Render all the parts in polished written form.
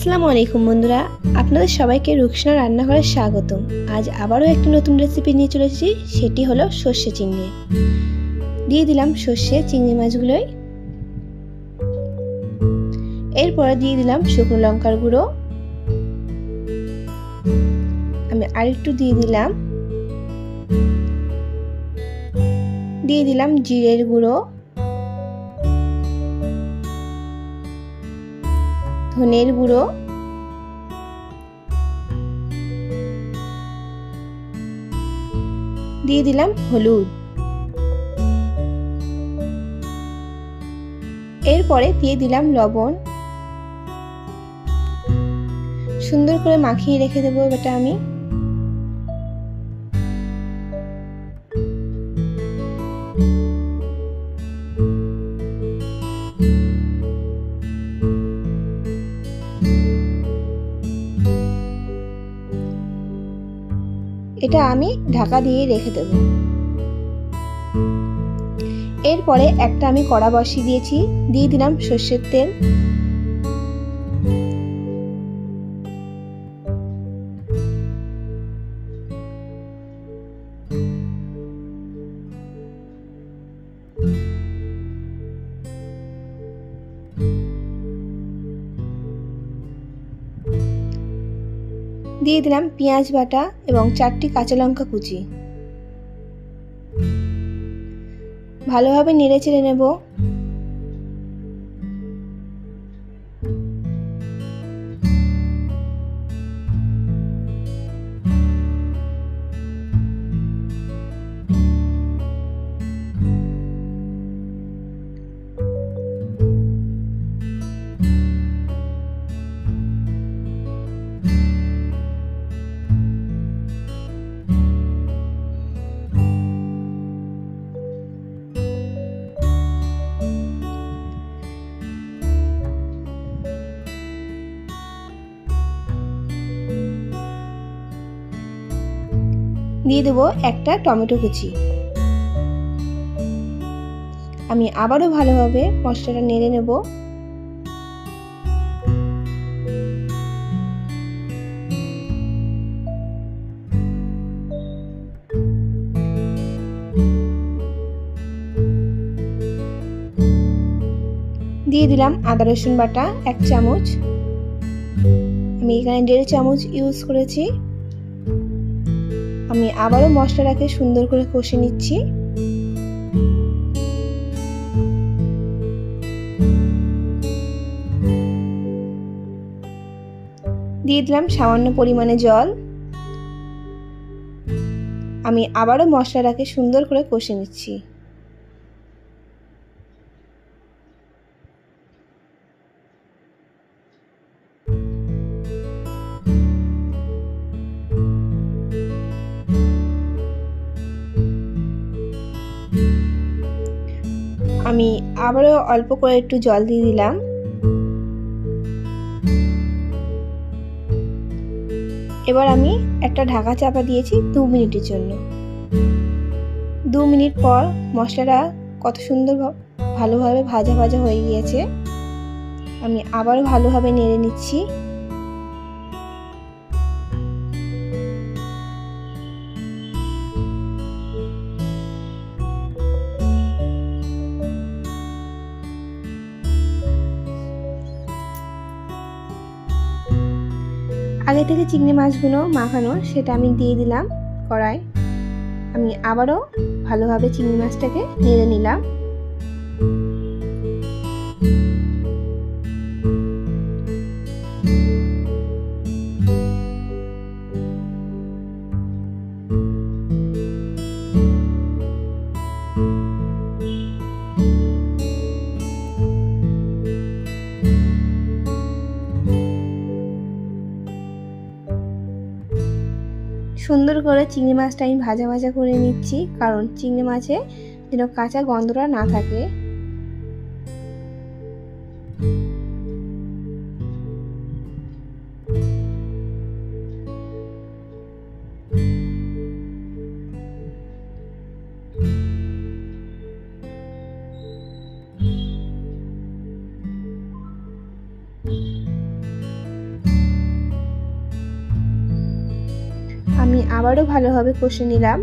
আসসালামু আলাইকুম বন্ধুরা, আপনাদের সবাইকে রুকসানা রান্নাঘরে স্বাগতম। আজ আবারও একটি নতুন রেসিপি নিয়ে চলে এসেছি, সেটি হলো সর্ষে চিংড়ি। দিয়ে দিলাম সর্ষে চিংড়ি মাছগুলোই। এরপরে দিয়ে দিলাম শুকনো লঙ্কার গুঁড়ো। আমি আরেকটু দিয়ে দিলাম জিরের গুঁড়ো, ধনের গুঁড়ো, দিয়ে দিলাম হলুদ। এরপরে দিয়ে দিলাম লবণ। সুন্দর করে মাখিয়ে রেখে দেবো এটা আমি। এটা আমি ঢাকা দিয়ে রেখে দেব। এরপরে একটা আমি কড়া বসিয়ে দিয়েছি, দিয়ে দিলাম সর্ষের তেল। দিয়ে দিলাম পেঁয়াজ বাটা এবং 4টি কাঁচা লঙ্কা কুচি। ভালোভাবে নেড়ে চেড়ে নেব। দিয়ে দেবো একটা টমেটো কুচি। আমি আবারও ভালোভাবে মশলাটা নেড়ে নেব। দিয়ে দিলাম আদা রসুন বাটা 1 চামচ। আমি এখানে 1.5 চামচ ইউজ করেছি। আমি আবারও মশলাটাকে সুন্দর করে কষে নিচ্ছি। দিয়ে দিলাম সামান্য পরিমাণে জল। আমি আবারও মশলাটাকে সুন্দর করে কষে নিচ্ছি। আমি আবারও অল্প করে একটু জল দিয়ে দিলাম। এবার আমি একটা ঢাকা চাপা দিয়েছি 2 মিনিটের জন্য। 2 মিনিট পর মশলাটা কত সুন্দর ভালোভাবে ভাজা ভাজা হয়ে গিয়েছে। আমি আবারও ভালোভাবে নেড়ে নিচ্ছি। আগে থেকে চিংড়ি মাছগুলো মাখানো সেটা আমি দিয়ে দিলাম কড়াই। আমি আবারও ভালোভাবে চিংড়ি মাছটাকে নেড়ে নিলাম। সুন্দর করে চিংড়ি মাছটা আমি ভাজা ভাজা করে নিচ্ছি, কারণ চিংড়ি মাছে যেন কাঁচা গন্ধটা না থাকে। আমি আবারও ভালোভাবে কষে নিলাম।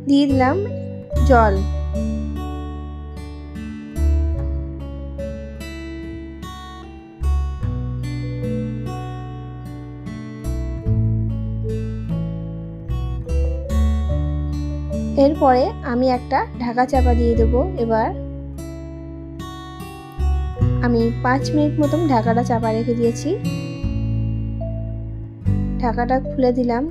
দিয়ে দিলাম জল। এরপরে আমি একটা ঢাকা চাপা দিয়ে দেবো। এবার আমি 5 মিনিট মতন ঢাকাটা চাপা রেখে দিয়েছি। ঢাকাটা খুলে দিলাম।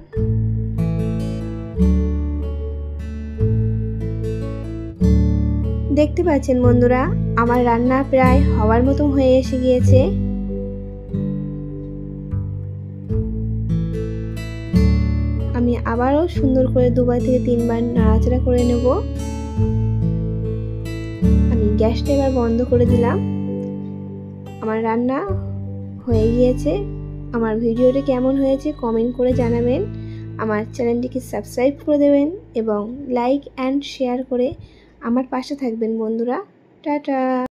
দেখতে পাচ্ছেন বন্ধুরা, আমার রান্না প্রায় হওয়ার মতো হয়ে এসে গিয়েছে। আমি আবারও সুন্দর করে 2 থেকে 3 বার নাড়াচাড়া করে নেব। আমি গ্যাসটা এবার বন্ধ করে দিলাম। আমার রান্না হয়ে গিয়েছে। আমার ভিডিওটি কেমন হয়েছে কমেন্ট করে জানাবেন। আমার চ্যানেলটিকে সাবস্ক্রাইব করে দেবেন এবং লাইক অ্যান্ড শেয়ার করে আমার পাশে থাকবেন বন্ধুরা। টাটা।